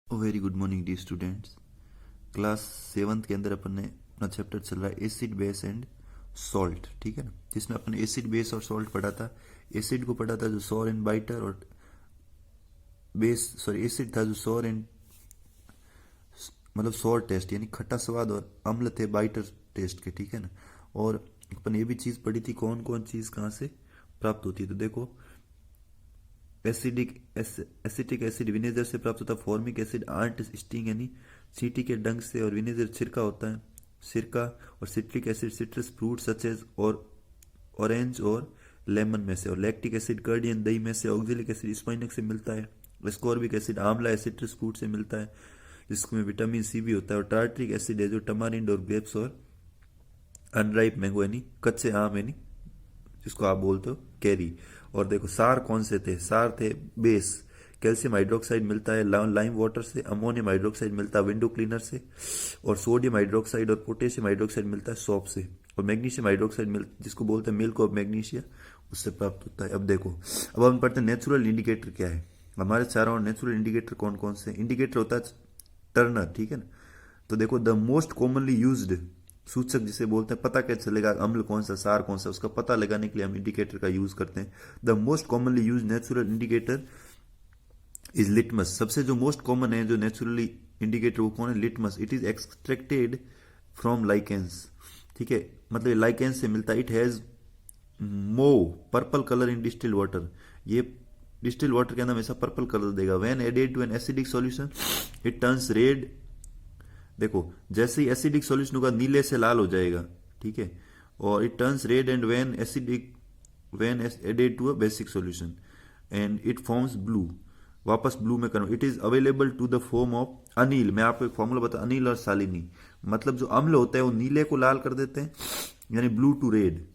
Very good morning D students. Class 7th के अंदर अपन ने अपना चैप्टर चल रहा है एसिड बेस एंड सॉल्ट, ठीक है ना, जिसमें अपन ने एसिड बेस और सॉल्ट पढ़ा था। एसिड को पढ़ा था जो सॉर एंड बाइटर, और एसिड था जो सॉर एंड मतलब सॉर टेस्ट यानी खट्टा स्वाद, और अम्ल थे बाइटर टेस्ट के, ठीक है ना। और अपन ये भी चीज पढ़ी थी कौन कौन चीज कहाँ से प्राप्त होती है। तो देखो, एसिटिक एसिड विनेगर से प्राप्त होता है। फॉर्मिक एसिड आंट स्टिंग यानी चींटी के डंक से, और विनेगर सिरका होता है, सिरका। और citric acid citrus fruit such as और ऑरेंज और लेमन में से। और लैक्टिक एसिड कर्ड यानी दही में से। ऑक्जेलिक एसिड स्पाइनक से मिलता है। स्कॉर्बिक एसिड आंवला है, सिट्रस फ्रूट से मिलता है जिसमें विटामिन सी भी होता है। और टार्ट्रिक एसिड है जो टमारिंड और ग्रेप्स और अनराइप मैंगो यानी कच्चे आम यानी जिसको आप बोलते हो कैरी। और देखो सार कौन से थे, सार थे बेस। कैल्शियम हाइड्रोक्साइड मिलता है लाइम वाटर से। अमोनियम हाइड्रोक्साइड मिलता है विंडो क्लीनर से। और सोडियम हाइड्रोक्साइड और पोटेशियम हाइड्रोक्साइड मिलता है सॉप से। और मैग्नीशियम हाइड्रोक्साइड जिसको बोलते हैं मिल्क ऑफ मैग्नीशिया, उससे प्राप्त होता है। अब देखो, अब हम पढ़ते हैं नेचुरल इंडिकेटर क्या है। हमारे चारों नेचुरल इंडिकेटर कौन कौन से। इंडिकेटर होता है टर्नर, ठीक है ना। तो देखो, द मोस्ट कॉमनली यूज्ड सूचक जिसे बोलते हैं, पता कैसे चलेगा अम्ल कौन सा सार कौन सा, उसका पता लगाने के लिए हम इंडिकेटर का यूज करते हैं। The most commonly use natural indicator is litmus. सबसे जो मोस्ट कॉमन है जो नेचुरली इंडिकेटर वो कौन है, litmus. It is extracted from lichens, ठीक है, मतलब लाइकेंस से मिलता है। It has mauve purple colour in distilled water. ये डिस्टिल्ड वाटर के अंदर हमेशा पर्पल कलर देगा। When added to an acidic solution it turns red. देखो, जैसे ही एसिडिक सॉल्यूशन होगा नीले से लाल हो जाएगा, ठीक है। और it turns red and when added to a basic solution and it forms blue. वापस ब्लू में करो। It is available to the form of अनिल। मैं आपको एक फॉर्मूला बता, अनिल और सालिनी। मतलब जो अम्ल होता है वो नीले को लाल कर देते हैं यानी ब्लू टू रेड,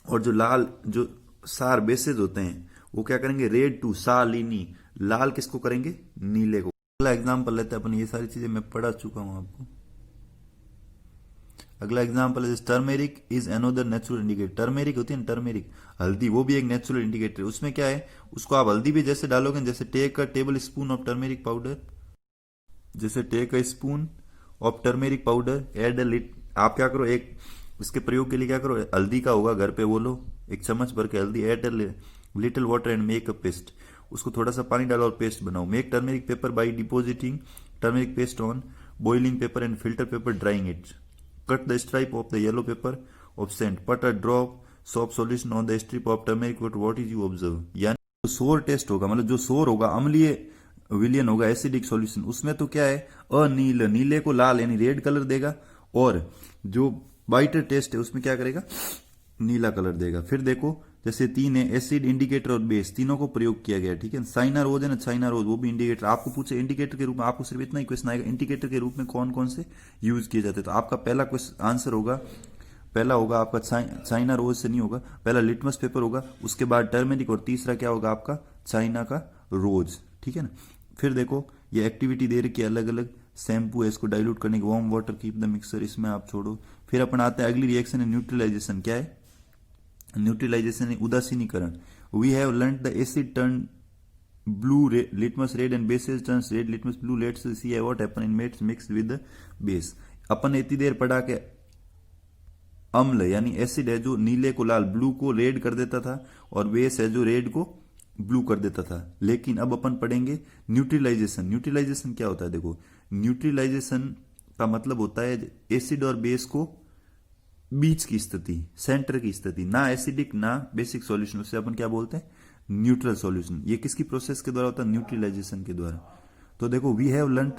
और जो लाल जो सार बेसेज होते हैं वो क्या करेंगे, रेड टू सालिनी। लाल किसको करेंगे, नीले को। अगला एग्जाम्पल लेते हैं अपन। ये सारी चीजें मैं पढ़ा चुका हूं आपको। अगला एग्जाम्पल है turmeric is another natural indicator. Turmeric होती है ना, टर्मेरिक हल्दी, वो भी एक नेचुरल इंडिकेटर है। उसमें क्या है, उसको आप हल्दी भी जैसे डालोगे, जैसे take a tablespoon of turmeric powder, जैसे take a spoon of turmeric powder add a lit. आप क्या करो, एक इसके प्रयोग के लिए क्या करो, हल्दी का होगा घर पे, वो लो एक चम्मच भर के हल्दी, add a little water and make a paste. उसको थोड़ा सा पानी डालो और पेस्ट बनाओ। Make turmeric paper by depositing turmeric paste on boiling paper and filter paper drying it. Cut the stripe of the yellow paper of cent, put a drop soap solution on the strip of turmeric. What is you observe, यानी sour test होगा, मतलब जो सोर होगा अम्लीय विलियन होगा acidic solution, उसमें तो क्या है अनील, नीले को लाल यानी रेड कलर देगा। और जो बाइटर टेस्ट है उसमें क्या करेगा, नीला कलर देगा। फिर देखो, जैसे तीन है एसिड इंडिकेटर और बेस, तीनों को प्रयोग किया गया, ठीक है। चाइना रोज है ना, चाइना रोज वो भी इंडिकेटर। आपको पूछे इंडिकेटर के रूप में, आपको सिर्फ इतना ही क्वेश्चन आएगा, इंडिकेटर के रूप में कौन कौन से यूज किए जाते हैं। तो आपका पहला क्वेश्चन आंसर होगा, पहला होगा आपका चाइना रोज से नहीं होगा, पहला लिटमस पेपर होगा, उसके बाद टर्मेरिक, और तीसरा क्या होगा आपका चाइना का रोज, ठीक है ना। फिर देखो, ये एक्टिविटी दे रखी है अलग अलग। शैम्पू है, इसको डाइल्यूट करने के, warm water keep the mixer, इसमें आप छोड़ो। फिर अपन आते हैं अगली रिएक्शन है न्यूट्रलाइजेशन। क्या है न्यूट्रलाइजेशन, उदासीनीकरण। We have learn the acid turn blue litmus red and bases turns red litmus blue. Let's see what happen in mates mix with the base. अपन ने इतनी देर पढ़ा के अम्ल यानी एसिड है जो नीले को लाल ब्लू को रेड कर देता था, और बेस है जो रेड को ब्लू कर देता था। लेकिन अब अपन पढ़ेंगे न्यूट्रलाइजेशन। न्यूट्रलाइजेशन क्या होता है, देखो न्यूट्रलाइजेशन का मतलब होता है एसिड और बेस को बीच की स्थिति, सेंटर की स्थिति, ना एसिडिक ना बेसिक सॉल्यूशन, उससे अपन क्या बोलते हैं न्यूट्रल सॉल्यूशन। ये किसकी प्रोसेस के द्वारा होता है, न्यूट्रलाइजेशन के द्वारा। तो देखो, we have learn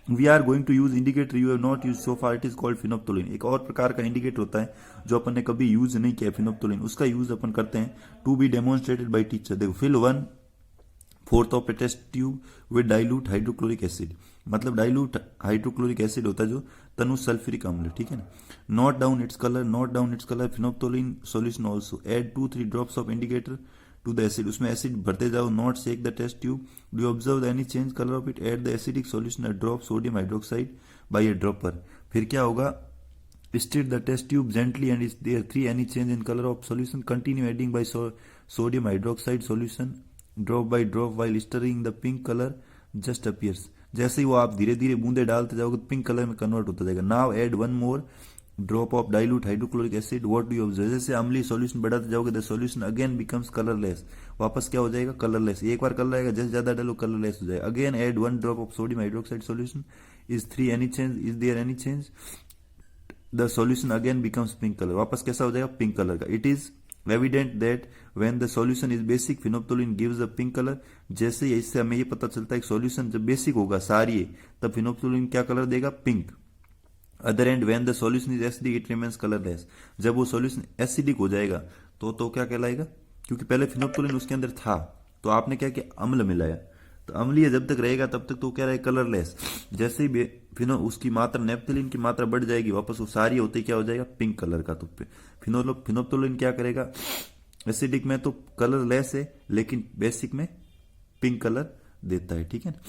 we are going to use indicator you have not use so far, it is called phenolphthalein. एक और प्रकार का इंडिकेटर होता है जो अपन ने कभी यूज नहीं किया, फिनोप्टोलिन, उसका यूज अपन करते हैं to be demonstrated by teacher. देखो, fill 1/4 of a test tube with dilute hydrochloric acid, मतलब डाइल्यूट हाइड्रोक्लोरिक एसिड होता है जो तनु सल्फ्यूरिक अम्ल, ठीक है ना। Note down its colour, note down its colour, phenolphthalein solution also. Add 2-3 drops of indicator to the acid, उसमें एसिड भरते जाओ। Not shake the test tube, do you observe any change colour of it. Add the acidic solution a drop sodium hydroxide by A dropper. फिर क्या होगा, stir the test tube gently and is there 3 any change in color of solution, continue adding by sodium hydroxide solution drop by drop while stirring the pink color just appears, जैसे ही वो आप धीरे धीरे बूंदे डालते जाओगे तो पिंक कलर में कन्वर्ट होता जाएगा। Now add one more drop of dilute hydrochloric acid, what do you observe, जैसे अम्लीय सॉल्यूशन बढ़ाते जाओगे the solution again becomes colourless, वापस क्या हो जाएगा, कलरलेस। एक बार कलर आएगा, जैसे ज्यादा डालो कलरलेस हो जाएगा। Again add one drop of sodium hydroxide solution, is three any change, is there any change, the solution again becomes pink colour, वापस कैसा हो जाएगा, पिंक कलर का। It is evident that when the solution is basic phenolphthalein gives a pink colour, जैसे ही इससे हमें ये पता चलता है कि सॉल्यूशन जब बेसिक होगा सारी तब फिनोप्थोलिन क्या कलर देगा, pink. Other and when the solution is acidic it remains colourless, जब वो सॉल्यूशन एसिडिक हो जाएगा तो क्या कहलाएगा, क्योंकि पहले फिनोप्थोलिन उसके अंदर था तो आपने क्या किया, अम्ल मिलाया, तो अम्लीय जब तक रहेगा तब तक तो क्या रहेगा, कलरलेस। जैसे ही उसकी मात्रा नेप्थलीन की मात्रा बढ़ जाएगी वापस वो सारी होती क्या हो जाएगा, पिंक कलर का। तो फिनोप्थोलिन क्या करेगा, एसिडिक में तो कलरलेस है लेकिन बेसिक में पिंक कलर देता है, ठीक है ना।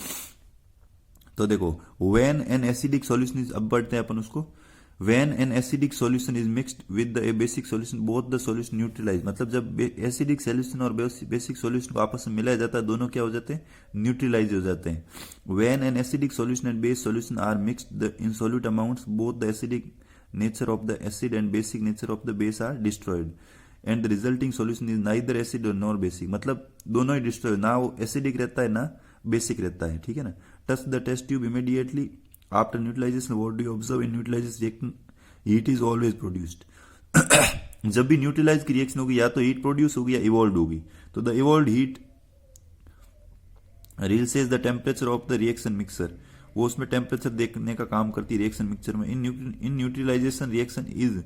तो देखो when an acidic solution is, अब बढ़ते हैं अपन उसको, when an acidic solution is mixed with the basic solution both the solution neutralize, मतलब जब एसिडिक सॉल्यूशन और बेसिक सॉल्यूशन को आपस में मिलाया जाता है दोनों क्या हो जाते हैं, न्यूट्रलाइज हो जाते हैं। When an acidic solution and base solution are mixed the in solute amounts both the acidic nature of the acid and basic nature of the base are destroyed and the resulting solution is neither acid nor basic, मतलब दोनों ही destroy, ना वो acidic रहता है ना basic रहता है, ठीक है ना। Touch the test tube immediately after neutralization, what do you observe in neutralization reaction, heat is always produced. जब भी न्यूट्रलाइज की रिएक्शन होगी या तो हीट प्रोड्यूस होगी या इवॉल्व होगी, तो the evolve heat releases the temperature of the reaction mixer, वो उसमें टेम्परेचर देखने का काम करती है रिएक्शन मिक्सचर में। In neutralization reaction is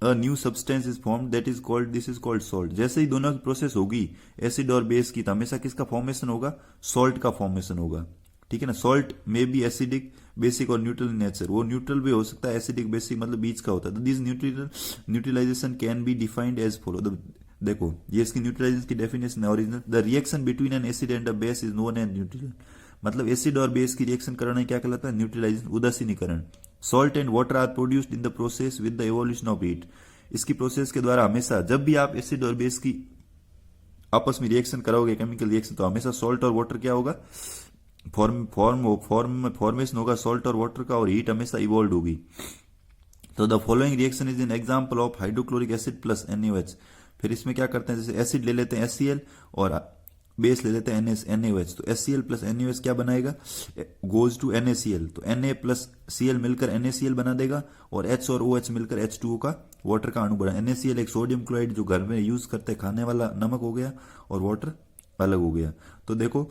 a new substance is form that is called, this is called salt. जैसे ही दोनों की प्रोसेस होगी एसिड और बेस की, तो हमेशा किसका फॉर्मेशन होगा, सॉल्ट का फॉर्मेशन होगा, ठीक है ना। सॉल्ट में बी एसिडिक बेसिक और न्यूट्रल नेचर, वो न्यूट्रल भी हो सकता है, एसिडिक बेसिक मतलब बीच का होता है। This neutralization can be defined as follow, देखो ये इसकी न्यूट्रलाइजेशन की डेफिनेशन है original, the reaction between an acid and a base is known as neutral, मतलब एसिड और बेस की रिएक्शन कराना क्या कहलाता है, न्यूट्रलाइजेशन, उदासीनीकरण। Salt and water are produced in the process with the evolution of heat, इसकी प्रोसेस के द्वारा हमेशा जब भी आप एसिड और बेस की आपस में रिएक्शन कराओगे केमिकल रिएक्शन, तो हमेशा सॉल्ट और वाटर क्या होगा, फॉर्मेशन होगा सॉल्ट और वाटर का, और हीट हमेशा इवॉल्व होगी। तो the following reaction is an example of hydrochloric acid plus NaOH। फिर इसमें क्या करते हैं, जैसे एसिड ले लेते हैं HCl और बेस ले लेते हैं NaOH, तो HCl प्लस NaOH क्या बनाएगा, गोज टू NaCl, तो Na प्लस Cl मिलकर NaCl बना देगा और H और OH मिलकर H2O का वाटर का अणु बना। NaCl एक सोडियम क्लोराइड जो घर में यूज करते हैं खाने वाला नमक हो गया, और वाटर अलग हो गया। तो देखो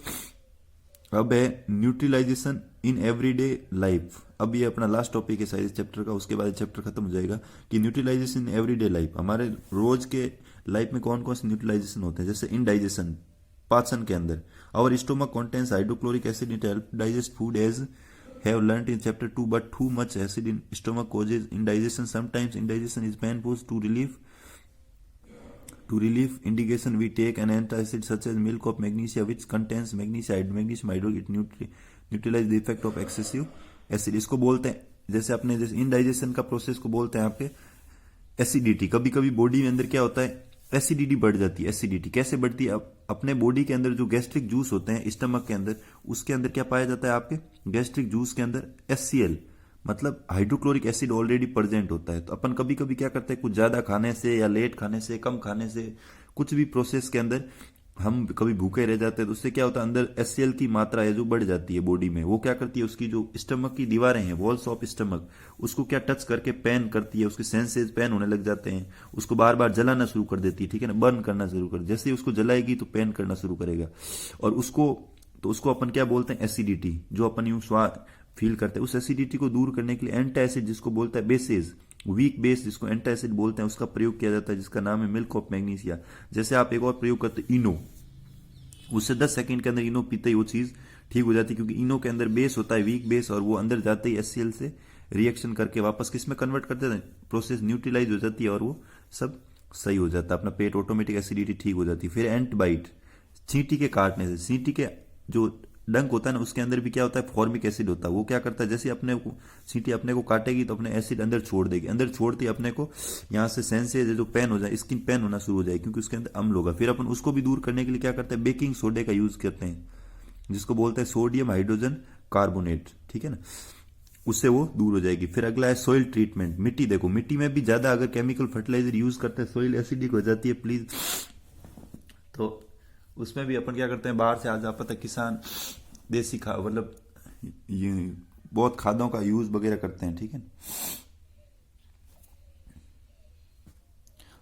अब है न्यूट्रलाइजेशन इन एवरीडे लाइफ, अब ये अपना लास्ट टॉपिक है शायद इस चैप्टर का, उसके बाद चैप्टर खत्म हो जाएगा कि न्यूट्रलाइजेशन इन एवरीडे लाइफ, हमारे रोज के लाइफ में कौन कौन से न्यूट्रलाइजेशन होते हैं। जैसे इनडाइजेशन, पाचन के अंदर, our stomach contains hydrochloric acid, it help digest food as have learnt in chapter 2, but too much acid in stomach causes indigestion. Sometimes indigestion is painful. To relieve indigestion we take an antacid such as milk of magnesia which contains magnesium hydrochloride. It neutralize the effect of excessive acid. इसको बोलते हैं जैसे indigestion का process को बोलते हैं आपके acidity. कभी कभी बॉडी में अंदर क्या होता है, एसिडिटी बढ़ जाती है। एसिडिटी कैसे बढ़ती है, अब अपने बॉडी के अंदर जो गैस्ट्रिक जूस होते हैं स्टमक के अंदर, उसके अंदर क्या पाया जाता है, आपके गैस्ट्रिक जूस के अंदर HCl मतलब हाइड्रोक्लोरिक एसिड ऑलरेडी प्रेजेंट होता है। तो अपन कभी कभी क्या करते हैं, कुछ ज्यादा खाने से या लेट खाने से, कम खाने से, कुछ भी प्रोसेस के अंदर हम कभी भूखे रह जाते हैं, तो उससे क्या होता है अंदर HCl की मात्रा है जो बढ़ जाती है बॉडी में। वो क्या करती है, उसकी जो स्टमक की दीवारें हैं, वॉल्स ऑफ स्टमक, उसको क्या टच करके पेन करती है, उसके सेंसेस पेन होने लग जाते हैं, उसको बार बार जलाना शुरू कर देती है, ठीक है ना, बर्न करना शुरू कर, जैसे ही उसको जलाएगी तो पेन करना शुरू करेगा, और उसको अपन क्या बोलते हैं, एसिडिटी, जो अपन यूं स्वाद फील करते हैं। उस एसिडिटी को दूर करने के लिए एंटासिड, जिसको बोलता है बेसेस, वीक बेस जिसको एंटासिड बोलते हैं, उसका प्रयोग किया जाता है, जिसका नाम है मिल्क ऑफ मैग्नीशिया। जैसे आप एक और प्रयोग करते हैं इनो, उससे 10 सेकंड के अंदर इनो पीते ही वो चीज ठीक हो जाती है, क्योंकि इनो के अंदर बेस होता है, वीक बेस, और वो अंदर जाते ही HCl से रिएक्शन करके वापस किस में कन्वर्ट करते हैं, प्रोसेस न्यूट्रलाइज हो जाती है और वो सब सही हो जाता है, अपना पेट ऑटोमेटिक एसिडिटी ठीक हो जाती है। फिर एंट बाइट, चींटी के काटने से, चींटी के जो डंक होता है ना, उसके अंदर भी क्या होता है, फॉर्मिक एसिड होता है। वो क्या करता है, जैसे अपने को चींटी अपने को काटेगी तो अपने एसिड अंदर छोड़ देगी, अंदर छोड़ती अपने को यहाँ से सेंसेज जो पेन हो जाए, स्किन पेन होना शुरू हो जाए, क्योंकि उसके अंदर अम्ल होगा। फिर अपन उसको भी दूर करने के लिए क्या करते हैं, बेकिंग सोडे का यूज करते हैं, जिसको बोलते हैं सोडियम हाइड्रोजन कार्बोनेट, ठीक है ना, उससे वो दूर हो जाएगी। फिर अगला है सॉइल ट्रीटमेंट। मिट्टी देखो, मिट्टी में भी ज्यादा अगर केमिकल फर्टिलाइजर यूज करते हैं सॉइल एसिडिक हो जाती है प्लीज। तो उसमें भी अपन क्या करते हैं, बाहर से आज आप पता है किसान देसी खाद मतलब ये बहुत खादों का यूज वगैरह करते हैं, ठीक है।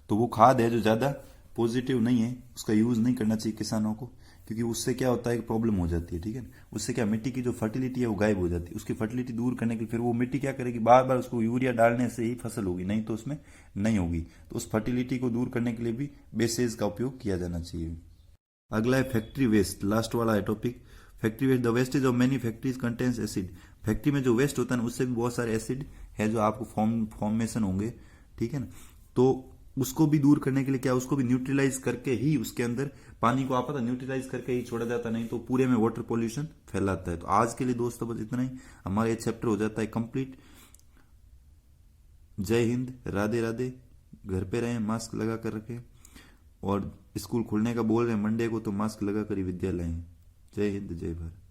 तो वो खाद है जो ज्यादा पॉजिटिव नहीं है, उसका यूज नहीं करना चाहिए किसानों को, क्योंकि उससे क्या होता है कि प्रॉब्लम हो जाती है, ठीक है। उससे क्या मिट्टी की जो फर्टिलिटी है वो गायब हो जाती है। उसकी फर्टिलिटी दूर करने के लिए फिर वो मिट्टी क्या करेगी, बार बार उसको यूरिया डालने से ही फसल होगी, नहीं तो उसमें नहीं होगी। तो उस फर्टिलिटी को दूर करने के लिए भी बेसेज का उपयोग किया जाना चाहिए। अगला है फैक्ट्री वेस्ट, लास्ट वाला है topic. Factory waste, the wastage of many factories contains acid. Factory में जो वेस्ट होता है ना उससे भी बहुत सारे एसिड है जो आपको फॉर्मेशन होंगे, ठीक है ना। तो उसको भी दूर करने के लिए क्या, उसको भी न्यूट्रलाइज करके ही उसके अंदर पानी को आप पता न्यूट्रलाइज करके ही छोड़ा जाता, नहीं तो पूरे में वाटर पोल्यूशन फैलाता है। तो आज के लिए दोस्तों बस इतना ही, हमारा ये चैप्टर हो जाता है कंप्लीट। जय हिंद, राधे राधे। घर पे रहें, मास्क लगा कर रखें, और स्कूल खुलने का बोल रहे हैं मंडे को, तो मास्क लगा कर ही विद्यालय आएं। जय हिंद, जय भारत।